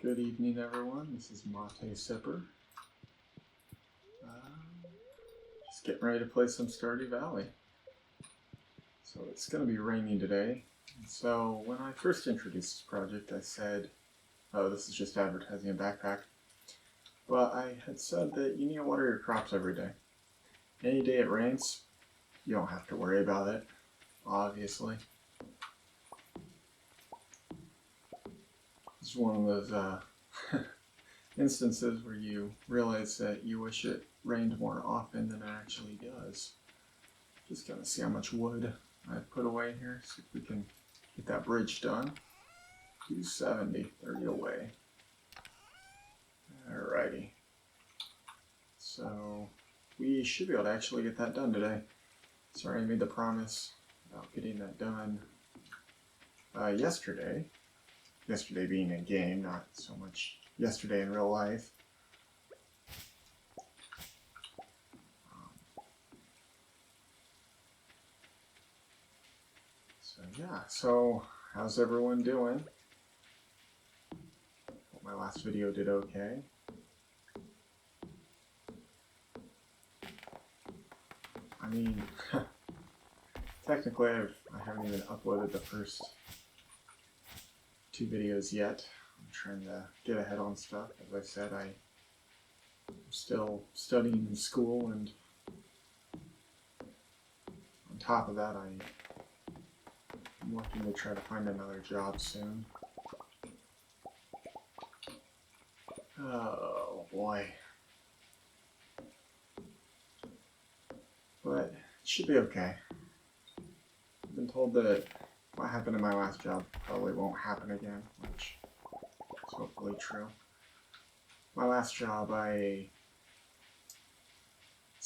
Good evening, everyone. This is Mate Sipper. Just getting ready to play some Stardew Valley. So it's going to be raining today. And so when I first introduced this project, I said, oh, this is just advertising a backpack. But I had said that you need to water your crops every day. Any day it rains, you don't have to worry about it, obviously. It's one of those instances where you realize that you wish it rained more often than it actually does. Just gonna see how much wood I put away here, see if we can get that bridge done. 270, 30 away. Alrighty. So we should be able to actually get that done today. Sorry I made the promise about getting that done yesterday. Yesterday being a game, not so much yesterday in real life. So how's everyone doing? Hope my last video did okay. I mean, technically I haven't even uploaded the first 2 videos yet. I'm trying to get ahead on stuff. As I said, I'm still studying in school, and on top of that, I'm looking to try to find another job soon. Oh boy. But it should be okay. I've been told that what happened in my last job probably won't happen again, which is hopefully true. My last job, I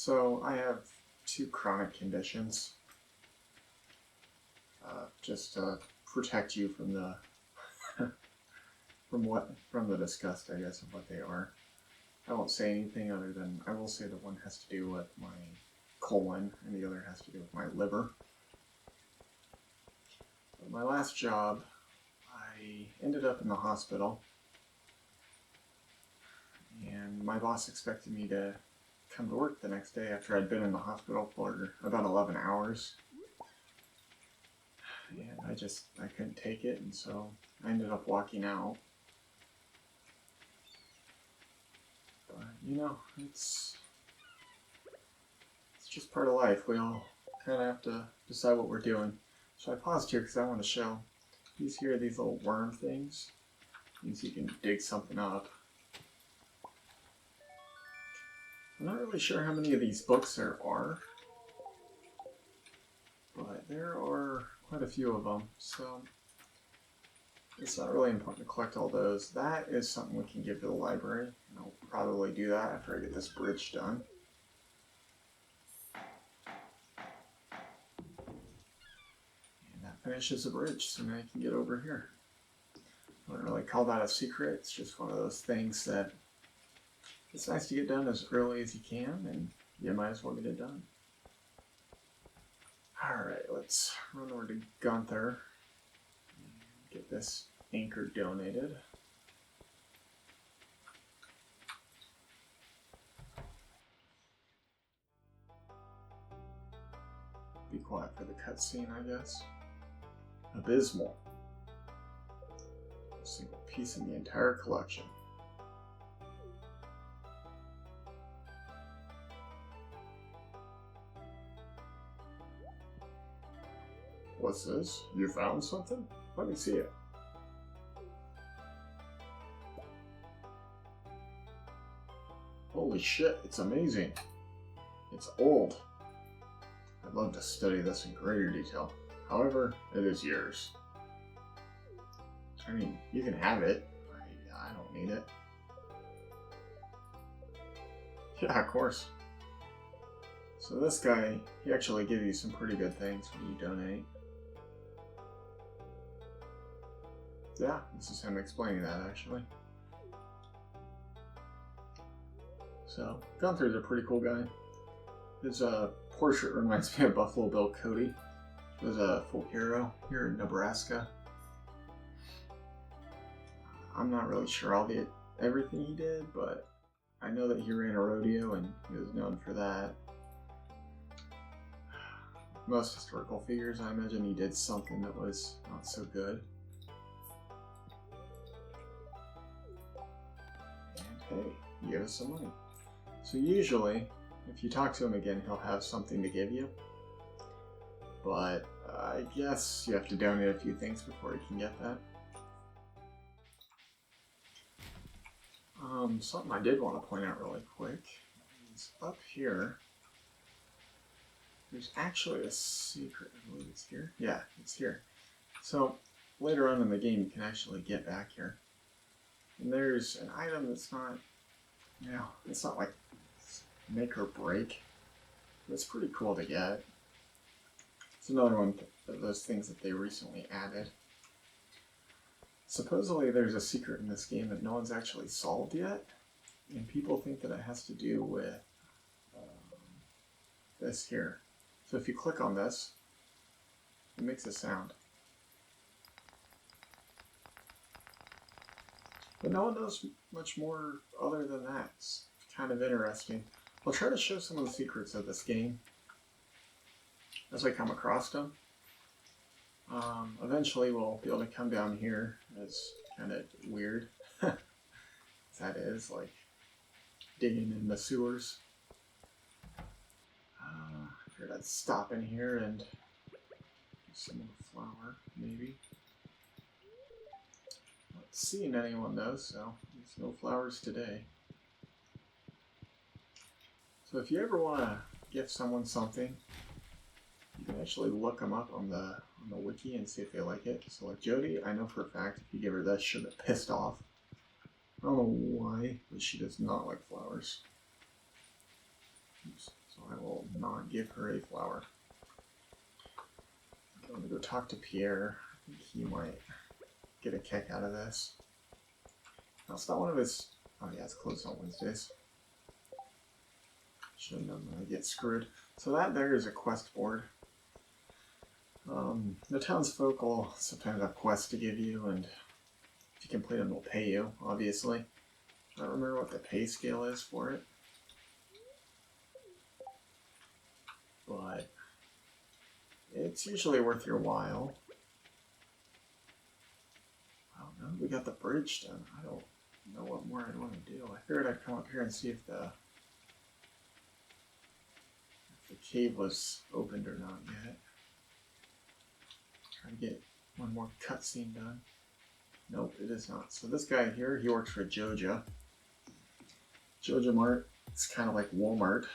have 2 chronic conditions. Just to protect you from the from the disgust, I guess, of what they are. I won't say anything other than I will say that one has to do with my colon and the other has to do with my liver. But my last job, I ended up in the hospital, and my boss expected me to come to work the next day after I'd been in the hospital for about 11 hours. And I couldn't take it, and so I ended up walking out. But, you know, it's just part of life. We all kind of have to decide what we're doing. So I paused here because I want to show these little worm things. Means you can dig something up. I'm not really sure how many of these books there are, but there are quite a few of them, so it's not really important to collect all those. That is something we can give to the library, and I'll probably do that after I get this bridge done. And that finishes the bridge, so now I can get over here. I don't really call that a secret, it's just one of those things that it's nice to get done as early as you can, and you might as well get it done. Alright, let's run over to Gunther and get this anchor donated. Be quiet for the cutscene, I guess. Abysmal. A single piece in the entire collection. What's this? You found something? Let me see it. Holy shit, it's amazing. It's old. I'd love to study this in greater detail. However, it is yours. I mean, you can have it. I don't need it. Yeah, of course. So this guy, he actually gives you some pretty good things when you donate. Yeah, this is him explaining that, actually. So, Gunther's a pretty cool guy. His portrait reminds me of Buffalo Bill Cody. He was a full hero here in Nebraska. I'm I'm not really sure everything he did, but I know that he ran a rodeo and he was known for that. Most historical figures, I imagine he did something that was not so good. And hey, he gave us some money. So usually, if you talk to him again, he'll have something to give you. But I guess you have to donate a few things before you can get that. Something I did want to point out really quick is up here. There's actually a secret. I believe it's here. Yeah, it's here. So later on in the game, you can actually get back here. And there's an item that's not, it's not like make or break. But it's pretty cool to get. It's another one of those things that they recently added. Supposedly there's a secret in this game that no one's actually solved yet. And people think that it has to do with this here. So if you click on this, it makes a sound. But no one knows much more other than that. It's kind of interesting. I'll try to show some of the secrets of this game as I come across them. Eventually we'll be able to come down here. It's kind of weird. That is, like digging in the sewers. I figured I'd stop in here and get some more flour, maybe. Not seeing anyone though, so there's no flowers today. So if you ever want to gift someone something, you can actually look them up on the wiki and see if they like it. So like Jody, I know for a fact if you give her this, she'll get pissed off. I don't know why, but she does not like flowers. Oops. So I will not give her a flower. I'm going to go talk to Pierre. I think he might get a kick out of this. No, it's not one of his... Oh yeah, it's closed on Wednesdays. Should have known that I'd get screwed. So that there is a quest board. The townsfolk will sometimes have quests to give you, and if you complete them, they'll pay you, obviously. I don't remember what the pay scale is for it. But it's usually worth your while. I don't know. We got the bridge done. I don't know what more I'd want to do. I figured I'd come up here and see if the cave was opened or not yet. Try to get one more cutscene done. Nope, it is not. So this guy here, he works for Joja. Joja Mart. It's kind of like Walmart.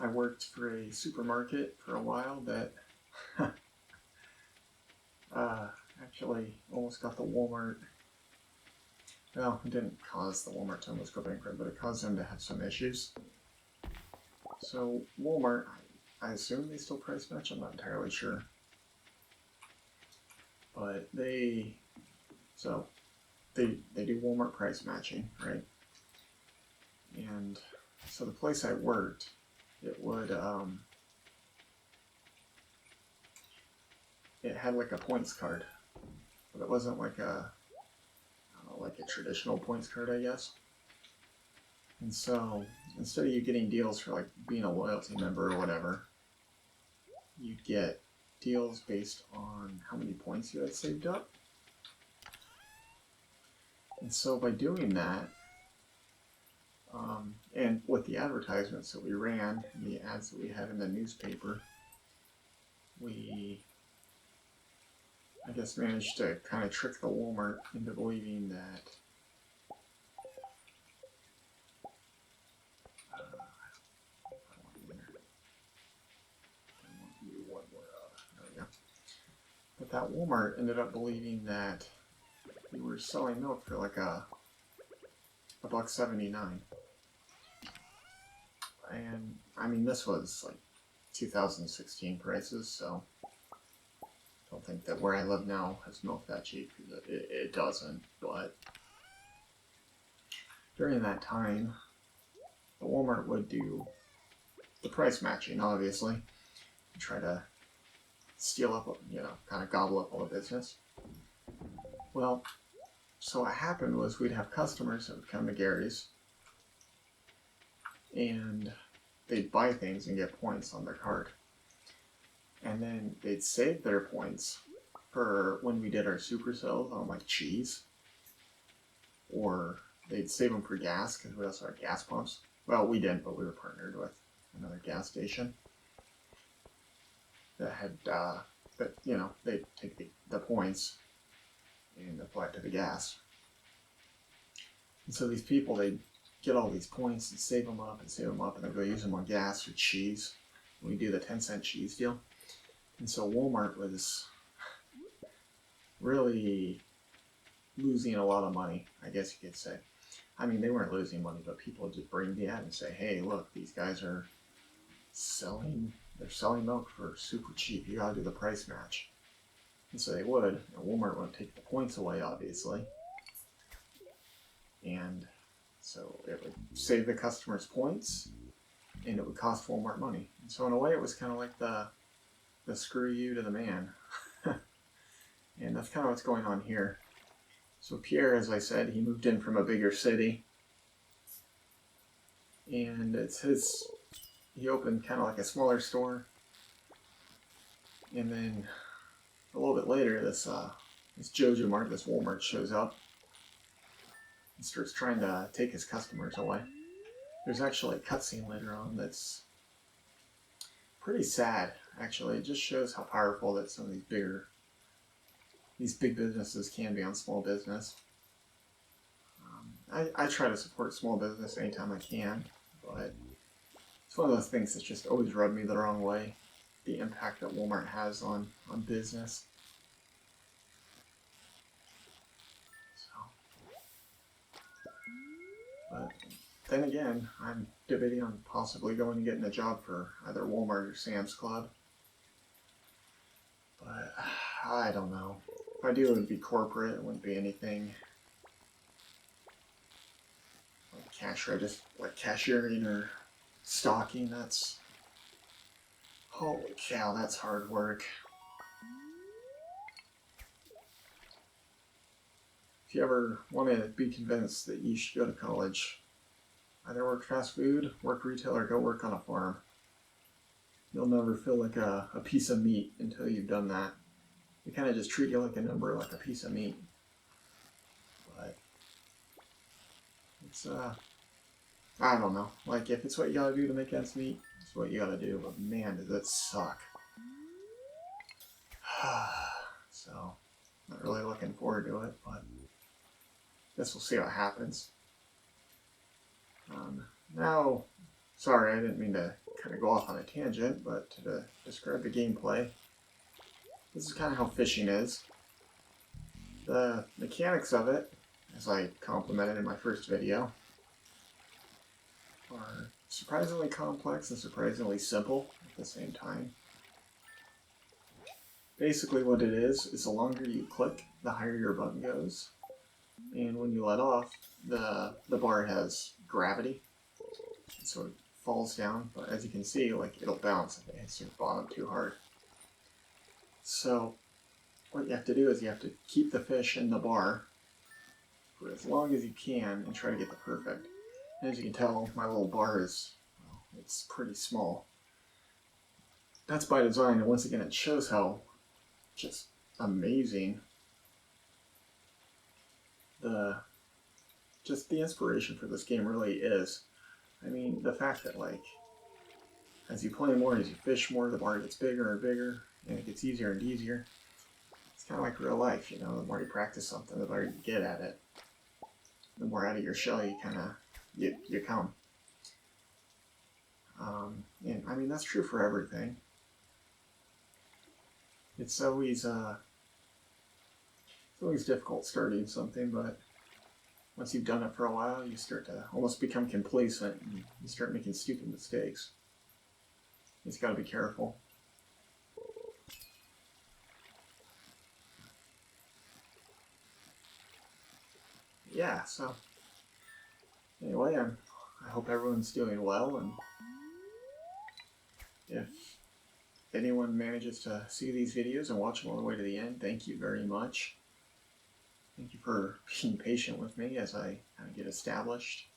I worked for a supermarket for a while that actually almost got the Walmart. Well, it didn't cause the Walmart to almost go bankrupt, but it caused them to have some issues. So Walmart, I assume they still price match. I'm not entirely sure, but they do Walmart price matching, right? And so the place I worked, it would it had like a points card, but it wasn't like a like a traditional points card, I guess. And so instead of you getting deals for like being a loyalty member or whatever, you'd get deals based on how many points you had saved up. And so by doing that, and with the advertisements that we ran, and the ads that we had in the newspaper, we, I guess, managed to kind of trick the Walmart into believing that but that Walmart ended up believing that we were selling milk for like $1.79. And I mean, this was like 2016 prices, so I don't think that where I live now has milk that cheap, because it doesn't. But during that time, the Walmart would do the price matching, obviously, and try to steal up, kind of gobble up all the business. Well, so what happened was we'd have customers that would come to Gary's and they'd buy things and get points on their card. And then they'd save their points for when we did our supercells on like cheese. Or they'd save them for gas because we also had gas pumps. Well, we didn't, but we were partnered with another gas station that had, but you know, they'd take the points and apply it to the gas. And so these people, they'd get all these points and save them up, and then go use them on gas or cheese. We do the 10-cent cheese deal. And so Walmart was really losing a lot of money, I guess you could say. I mean, they weren't losing money, but people would just bring the ad and say, hey, look, these guys are selling milk for super cheap. You gotta do the price match. And so they would, and Walmart wouldn't take the points away, obviously. And so it would save the customers points, and it would cost Walmart money. And so in a way, it was kind of like the screw you to the man. And that's kind of what's going on here. So Pierre, as I said, he moved in from a bigger city. And he opened kind of like a smaller store. And then a little bit later, this Jojo Mart, this Walmart shows up and starts trying to take his customers away. There's actually a cutscene later on that's pretty sad, actually. It just shows how powerful that some of these big businesses can be on small business. I try to support small business anytime I can, but it's one of those things that's just always rubbed me the wrong way, the impact that Walmart has on business. But then again, I'm debating on possibly going and getting a job for either Walmart or Sam's Club. But I don't know. If I do, it would be corporate. It wouldn't be anything like cash register, like cashiering or stocking. That's, holy cow, that's hard work. If you ever want to be convinced that you should go to college, either work fast food, work retail, or go work on a farm. You'll never feel like a piece of meat until you've done that. They kind of just treat you like a number, like a piece of meat. But it's, I don't know. Like, if it's what you gotta do to make ends meet, it's what you gotta do. But man, does it suck. So, not really looking forward to it, but guess we'll see what happens. Now, sorry, I didn't mean to kind of go off on a tangent, but to describe the gameplay, this is kind of how fishing is. The mechanics of it, as I complimented in my first video, are surprisingly complex and surprisingly simple at the same time. Basically what it is the longer you click, the higher your button goes. And when you let off, the bar has gravity, so it falls down, but as you can see, like, it'll bounce if it hits your bottom too hard. So what you have to do is you have to keep the fish in the bar for as long as you can and try to get the perfect. And as you can tell, my little bar is, well, it's pretty small. That's by design, and once again it shows how just amazing the inspiration for this game really is. I mean, the fact that, like, as you play more, as you fish more, the bar gets bigger and bigger, and it gets easier and easier. It's kind of like real life, you know. The more you practice something, the better you get at it. The more out of your shell you kind of you come. And I mean, that's true for everything. It's always difficult starting something, but once you've done it for a while, you start to almost become complacent and you start making stupid mistakes. You just gotta be careful. Yeah, so anyway, I hope everyone's doing well, and if anyone manages to see these videos and watch them all the way to the end, thank you very much. thank you for being patient with me as I kind of get established.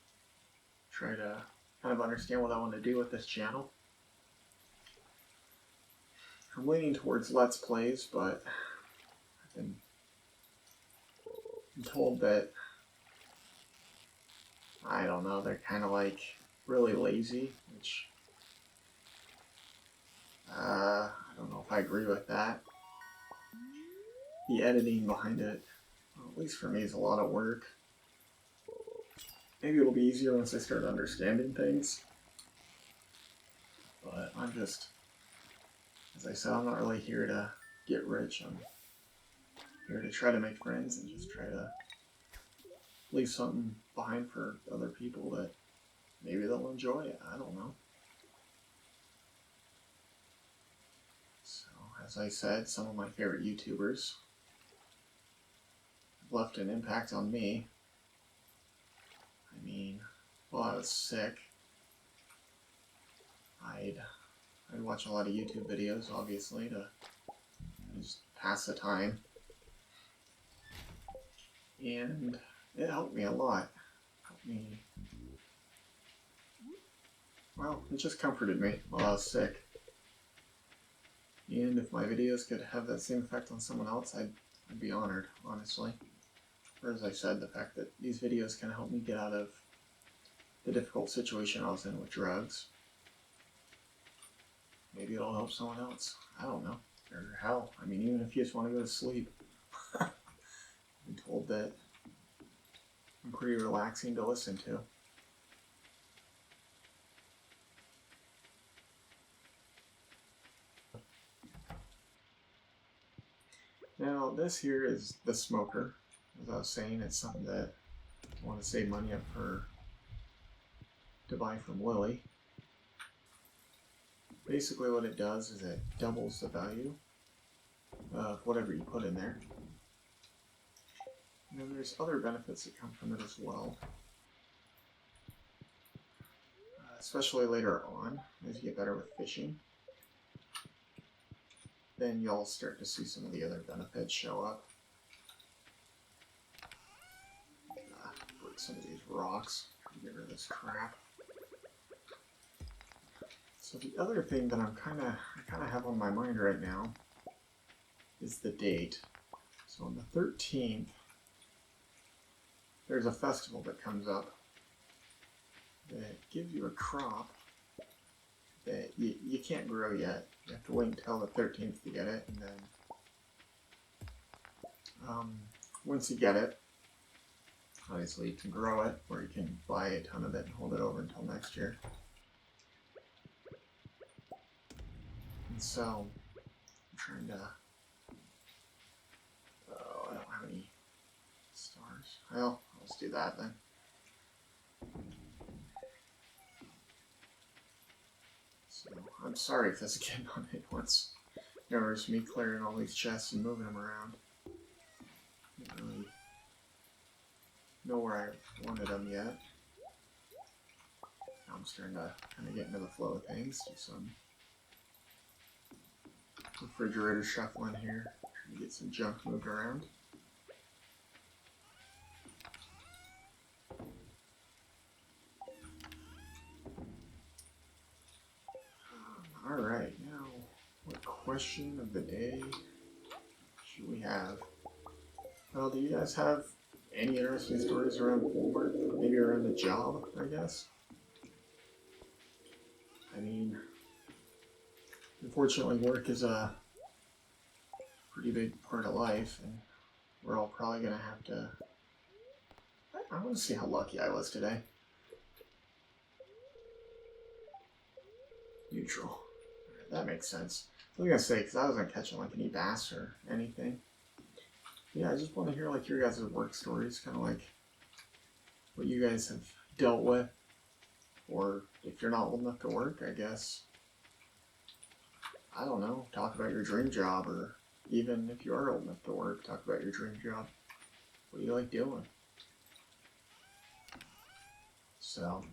Try to kind of understand what I want to do with this channel. I'm leaning towards Let's Plays, but I've been told that, I don't know, they're kind of like really lazy, which I don't know if I agree with that. The editing behind it, well, at least for me, is a lot of work. Maybe it'll be easier once I start understanding things. But I'm just, as I said, I'm not really here to get rich. I'm here to try to make friends and just try to leave something behind for other people that maybe they'll enjoy it. I don't know. So, as I said, some of my favorite YouTubers have left an impact on me. I mean, while I was sick, I'd watch a lot of YouTube videos, obviously, to just pass the time. And it helped me a lot. Well, it just comforted me while I was sick. And if my videos could have that same effect on someone else, I'd be honored, honestly. Or as I said, the fact that these videos can help me get out of the difficult situation I was in with drugs. Maybe it'll help someone else. I don't know. Or hell, I mean, even if you just want to go to sleep. I've been told that I'm pretty relaxing to listen to. Now, this here is the smoker. As I was saying, it's something that I want to save money up to buy from Lily. Basically what it does is it doubles the value of whatever you put in there. And then there's other benefits that come from it as well. Especially later on, as you get better with fishing. Then you'll start to see some of the other benefits show up. Break some of these rocks, get rid of this crap. So the other thing that I kind of have on my mind right now is the date. So on the 13th, there's a festival that comes up that gives you a crop that you can't grow yet. You have to wait until the 13th to get it, and then once you get it, obviously you can grow it, or you can buy a ton of it and hold it over until next year. And so, I'm trying to... Oh, I don't have any stars. Well, let's do that then. So, I'm sorry if this again on it once. There's me clearing all these chests and moving them around. I don't really know where I wanted them yet. Now I'm starting to kind of get into the flow of things. Do some refrigerator shuffling here. Trying to get some junk moved around. Alright, now what question of the day should we have? Well, do you guys have any interesting stories around work? Maybe around the job, I guess? I mean, unfortunately work is a pretty big part of life, and we're all probably going to have to... I want to see how lucky I was today. Neutral. That makes sense. I was going to say, because I wasn't catching like any bass or anything. Yeah, I just want to hear like your guys' work stories, kind of like what you guys have dealt with, or if you're not old enough to work, I guess, I don't know, talk about your dream job, or even if you are old enough to work, talk about your dream job. What do you like doing? So,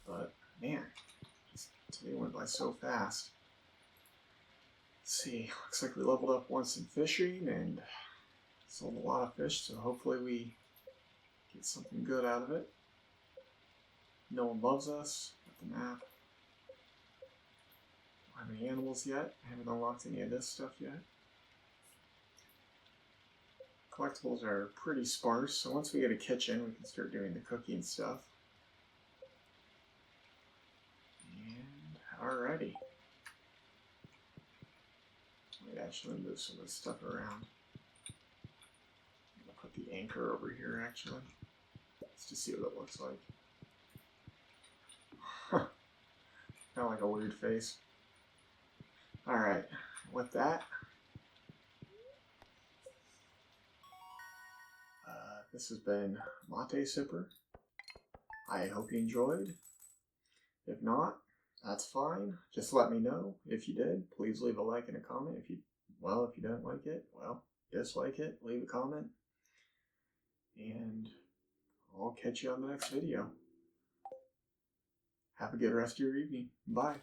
but man, today went by so fast. Let's see, looks like we leveled up once in fishing and sold a lot of fish, so hopefully we get something good out of it. No one loves us. Got the map. Don't have any animals yet. I haven't unlocked any of this stuff yet. Collectibles are pretty sparse, so once we get a kitchen, we can start doing the cooking stuff. And alrighty. Might actually move some of this stuff around. I'm gonna put the anchor over here actually, just to see what it looks like. Kind of like a weird face. Alright, with that, this has been Mate Sipper. I hope you enjoyed. If not, that's fine. Just let me know. If you did, please leave a like and a comment. If you don't like it, well, dislike it, leave a comment. And I'll catch you on the next video. Have a good rest of your evening. Bye.